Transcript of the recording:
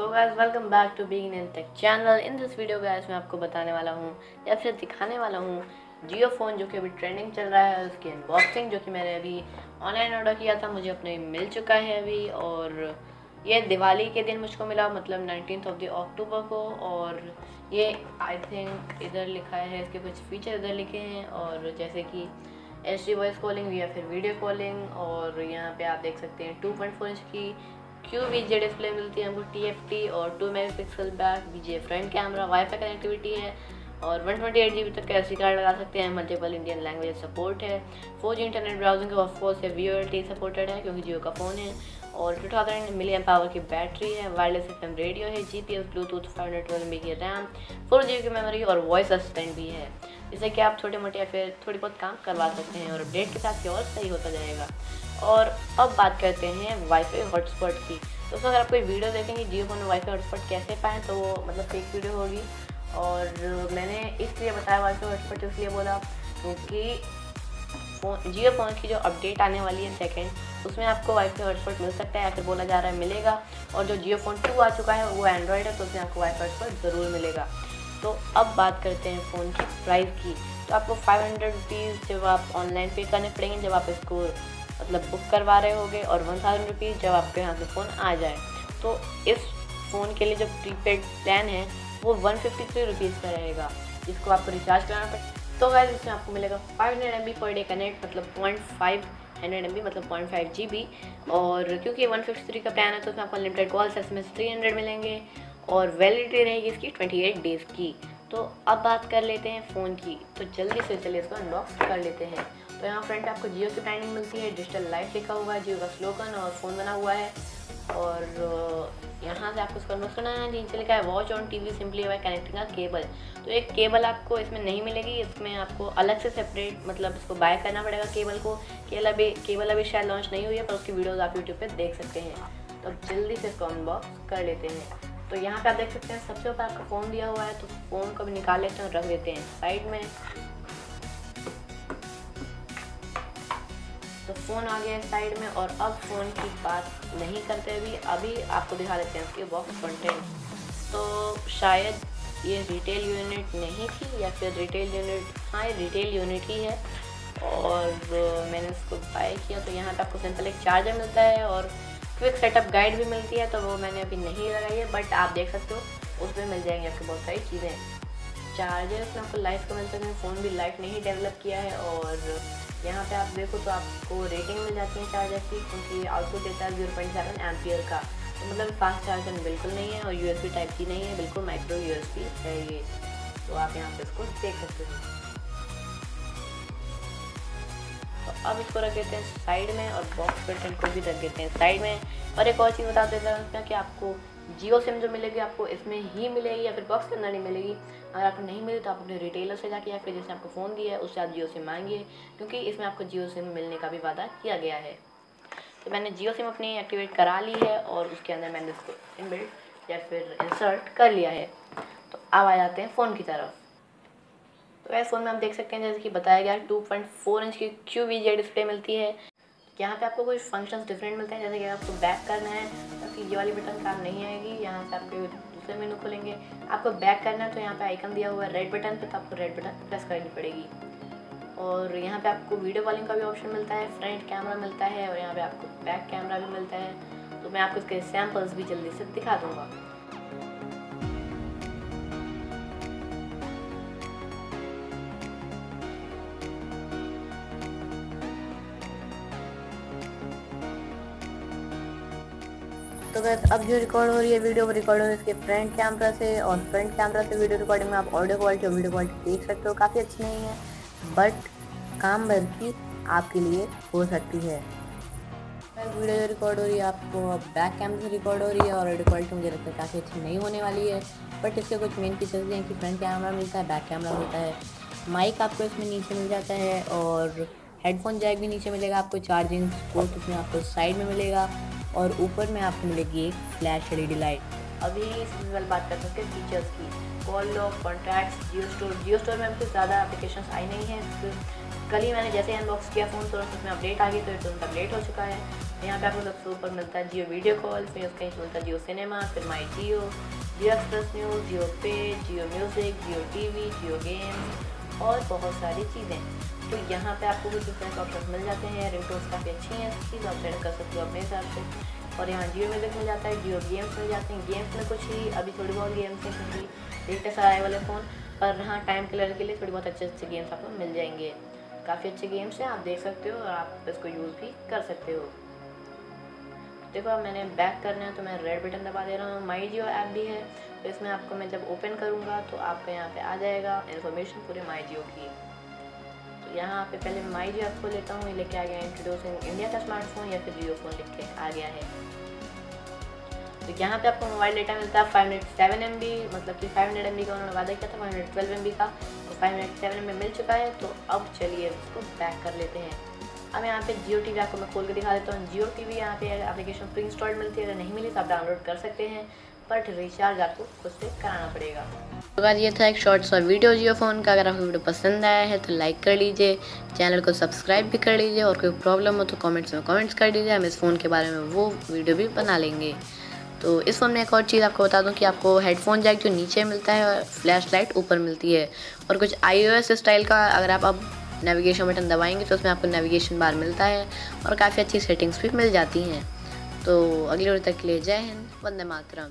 So guys welcome back to Begin in Tech channel. In this video guys मैं आपको बताने वाला हूँ या फिर दिखाने वाला हूँ जियो फ़ोन जो कि अभी ट्रेंडिंग चल रहा है, उसकी अनबॉक्सिंग जो कि मैंने अभी ऑनलाइन ऑर्डर किया था, मुझे अपने मिल चुका है अभी। और ये दिवाली के दिन मुझको मिला, मतलब 19 अक्टूबर को। और ये आई थिंक इधर लिखा है, इसके कुछ फीचर इधर लिखे हैं, और जैसे कि HD वॉइस कॉलिंग या फिर वीडियो कॉलिंग। और यहाँ पे आप देख सकते हैं 2.4 इंच की QVGA डिस्प्ले मिलती है हमको TFT, और 2 megapixel back BGA front camera, wifi connectivity है, और 128 GB तक का SD कार्ड लगा सकते हैं। मल्टीपल इंडियन लैंग्वेज सपोर्ट है, 4G internet browsing of course है, VoLTE सपोर्टेड है क्योंकि जियो का फ़ोन है, और 2000 mAh की बैटरी है, वायरलेस FM रेडियो है, GPS ब्लूटूथ 512 MB की रैम, 4GB की मेमोरी, और वॉइस असिस्टेंट भी है, जिससे कि आप छोटे मोटे या फिर थोड़ी बहुत काम करवा सकते हैं, और अपडेट के साथ ये और सही होता जाएगा। और अब बात करते हैं वाईफाई हॉटस्पॉट की। दोस्तों अगर आप कोई वीडियो देखेंगे जियो फोन में वाईफाई हॉटस्पॉट कैसे पाएँ, तो वो मतलब फेक वीडियो होगी। और मैंने इसलिए बताया वाईफाई हॉटस्पॉट इसलिए बोला क्योंकि जियो फ़ोन की जो अपडेट आने वाली है सेकंड, उसमें आपको वाईफाई हॉटस्पॉट मिल सकता है, या फिर बोला जा रहा है मिलेगा। और जो जियो फ़ोन 2 आ चुका है वो एंड्रॉयड है, तो उसमें आपको वाईफाई हॉटस्पॉट ज़रूर मिलेगा। तो अब बात करते हैं फ़ोन की प्राइस की। तो आपको 500 रुपीज़ जब आप ऑनलाइन पे करने पड़ेंगे जब आप इसको मतलब बुक करवा रहे होगे, और 1000 रुपीज़ जब आपके यहाँ से फ़ोन आ जाए। तो इस फ़ोन के लिए जो प्रीपेड प्लान है वो 153 रुपीज़ का रहेगा, जिसको आपको रिचार्ज कराना पड़ेगा। तो गाइस इसमें आपको मिलेगा 500 MB पर डे का नेट, मतलब 0.500 MB मतलब 0.5 GB। और क्योंकि 153 का प्लान है तो उसमें आपको अनलिमिटेड कॉल्स SMS 300 मिलेंगे, और वैलिडिटी रहेगी इसकी 28 डेज़ की। तो अब बात कर लेते हैं फ़ोन की, तो जल्दी से चलिए इसको अनबॉक्स कर लेते हैं। तो यहाँ फ्रंट आपको जियो की ब्रांडिंग मिलती है, डिजिटल लाइफ लिखा हुआ है, जियो का स्लोगन और फ़ोन बना हुआ है। और यहाँ से आपको इसको अनबॉक्स करना है। नीचे लिखा है watch on TV simply by connecting a cable. तो एक केबल आपको इसमें नहीं मिलेगी, इसमें आपको अलग से सेपरेट मतलब इसको बाय करना पड़ेगा केबल को। केबल अभी शायद लॉन्च नहीं हुई है, पर उसकी वीडियोज़ आप यूट्यूब पर देख सकते हैं। तो अब जल्दी से इसको अनबॉक्स कर लेते हैं। तो यहाँ पे आप देख सकते हैं सबसे ऊपर आपका फ़ोन दिया हुआ है, तो फ़ोन को भी निकाल लेते हैं और रख देते हैं साइड में। तो फ़ोन आ गया है साइड में, और अब फ़ोन की बात नहीं करते अभी आपको दिखा देते हैं इसके बॉक्स कंटेंट। तो शायद ये रिटेल यूनिट नहीं थी, या फिर रिटेल यूनिट, हाँ ये रिटेल यूनिट ही है। और मैंने इसको बाय किया। तो यहाँ पे आपको सिंपल एक चार्जर मिलता है, और क्विक सेटअप गाइड भी मिलती है, तो वो मैंने अभी नहीं लगाई है, बट आप देख सकते हो उसमें मिल जाएंगे आपको बहुत सारी चीज़ें। चार्जर इसमें आपको लाइफ का मिल सकता है, फ़ोन भी लाइफ ने ही डेवलप किया है। और यहाँ पे आप देखो तो आपको रेटिंग मिल जाती है चार्जर की, क्योंकि आउटपुट देता है 0.7 एम्पियर का। तो मतलब फास्ट चार्जर बिल्कुल नहीं है, और USB टाइप सी नहीं है, बिल्कुल माइक्रो USB है ये। तो आप यहाँ पे इसको देख सकते हो। तो अब इसको रख देते हैं साइड में, और बॉक्स कंटेंट को भी रख देते हैं साइड में। और एक और चीज़ बता देता हूँ इसमें कि आपको जियो सिम जो मिलेगी आपको इसमें ही मिलेगी, या फिर बॉक्स के अंदर नहीं मिलेगी। अगर आपको नहीं मिली तो आप अपने रिटेलर से जाके, या फिर जिसने आपको फ़ोन दिया है उससे आप जियो सिम मांगिए, क्योंकि इसमें आपको जियो सिम मिलने का भी वादा किया गया है। तो मैंने जियो सिम अपनी एक्टिवेट करा ली है, और उसके अंदर मैंने इसको इनबिल्ट या फिर इंसर्ट कर लिया है। तो अब आ जाते हैं फ़ोन की तरफ। तो वैसे फ़ोन में आप देख सकते हैं जैसे कि बताया गया 2.4 इंच की QVGA डिस्प्ले मिलती है। यहाँ पे आपको कुछ फंक्शंस डिफरेंट मिलते हैं, जैसे कि आपको बैक करना है तो ये वाली बटन काम नहीं आएगी। यहाँ से आपके दूसरे मेनू खोलेंगे, आपको बैक करना है तो यहाँ पे आइकन दिया हुआ है रेड बटन पे, तो आपको रेड बटन प्रेस करनी पड़ेगी। और यहाँ पे आपको वीडियो कॉलिंग का भी ऑप्शन मिलता है, फ्रंट कैमरा मिलता है, और यहाँ पे आपको बैक कैमरा भी मिलता है। तो मैं आपको इसके सैम्पल्स भी जल्दी से दिखा दूँगा। तो बस अब जो रिकॉर्ड हो रही है वीडियो, वो रिकॉर्ड हो रही है इसके फ्रंट कैमरा से, और फ्रंट कैमरा से वीडियो रिकॉर्डिंग में आप ऑडियो क्वालिटी और वीडियो क्वालिटी देख सकते हो, काफ़ी अच्छी नहीं है, बट काम भर की आपके लिए हो सकती है। वीडियो जो रिकॉर्ड हो रही है आपको बैक कैमरा से रिकॉर्ड हो रही है, और ऑडियो क्वालिटी मुझे लगता है काफ़ी अच्छी नहीं होने वाली है, बट इसके कुछ मेन फीचर्स हैं कि फ्रंट कैमरा मिलता है, बैक कैमरा मिलता है, माइक आपको इसमें नीचे मिल जाता है, और हेडफोन जैक भी नीचे मिलेगा आपको, चार्जिंग पोर्ट उसमें आपको साइड में मिलेगा, और ऊपर में आपको मिलेगी एक फ्लैश LED लाइट। अभी इसमें बात कर सकते हैं फीचर्स की। कॉल लॉग, कॉन्टैक्ट्स, जियो स्टोर में कुछ ज़्यादा एप्लीकेशंस आई नहीं हैं, कल ही मैंने जैसे अनबॉक्स किया फ़ोन तो उसमें अपडेट आ गई, तो तुरंत अपडेट हो चुका है। यहाँ पे आपको सबसे ऊपर मिलता है जियो वीडियो कॉल, फिर उसका नीचे मिलता है जियो सिनेमा, फिर माई जियो, जियो एक्सप्रेस न्यूज़, जियो पे, जियो म्यूज़िक, जियो टीवी, जियो गेम्स और बहुत सारी चीज़ें। तो यहाँ पे आपको कुछ डिफरेंट ऑप्शन मिल जाते हैं। रिंगटोन्स काफ़ी अच्छी हैं इसकी, आप सेट कर सकते हो अपने हिसाब से। और यहाँ जियो म्यूज़िक मिल जाता है, जियो गेम्स मिल जाते हैं। गेम्स में कुछ ही अभी थोड़ी बहुत गेम्स हैं क्योंकि लेटेस्ट आए वाले फ़ोन, पर हाँ टाइम किलर के लिए थोड़ी बहुत अच्छे गेम्स आपको मिल जाएंगे। काफ़ी अच्छे गेम्स हैं, आप देख सकते हो और आप इसको यूज़ भी कर सकते हो। देखो अब मैंने बैक करना है तो मैं रेड बटन दबा दे रहा हूँ। माई जियो ऐप भी है, तो इसमें आपको मैं जब ओपन करूँगा तो आपका यहाँ पे आ जाएगा इन्फॉर्मेशन पूरे माई जियो की। तो यहाँ पे पहले माई जियो ऐप को लेता हूँ, ये लेके आ गया इंट्रोड्यूसिंग इंडिया का स्मार्टफोन या फिर जियो फ़ोन लिख के आ गया है। तो यहाँ पे आपको मोबाइल डेटा मिलता है 507 MB, मतलब कि 500 MB का उन्होंने वादा किया था, 512 MB का, तो 507 MB मिल चुका है। तो अब चलिए इसको बैक कर लेते हैं। अब यहाँ पे जियो टीवी आपको मैं खोल के दिखा देता हूँ। जियो टीवी यहाँ पे एप्लीकेशन प्री इंस्टॉल्ड मिलती है, अगर नहीं मिली तो आप डाउनलोड कर सकते हैं, बट रिचार्ज आपको खुद से कराना पड़ेगा। तो बाद ये था एक शॉर्ट सा वीडियो जियो फ़ोन का। अगर आपको वीडियो पसंद आया है तो लाइक कर लीजिए, चैनल को सब्सक्राइब भी कर लीजिए, और कोई प्रॉब्लम हो तो कमेंट्स में कमेंट्स कर दीजिए, हम इस फ़ोन के बारे में वो वीडियो भी बना लेंगे। तो इस फ़ोन में एक और चीज़ आपको बता दूं कि आपको हेडफोन जैक जो नीचे मिलता है और फ्लैश लाइट ऊपर मिलती है, और कुछ iOS स्टाइल का अगर आप अब नेविगेशन बटन दबाएंगे तो उसमें आपको नेविगेशन बार मिलता है और काफ़ी अच्छी सेटिंग्स भी मिल जाती हैं। तो अगले वीडियो तक के लिए जय हिंद, वंदे मातरम।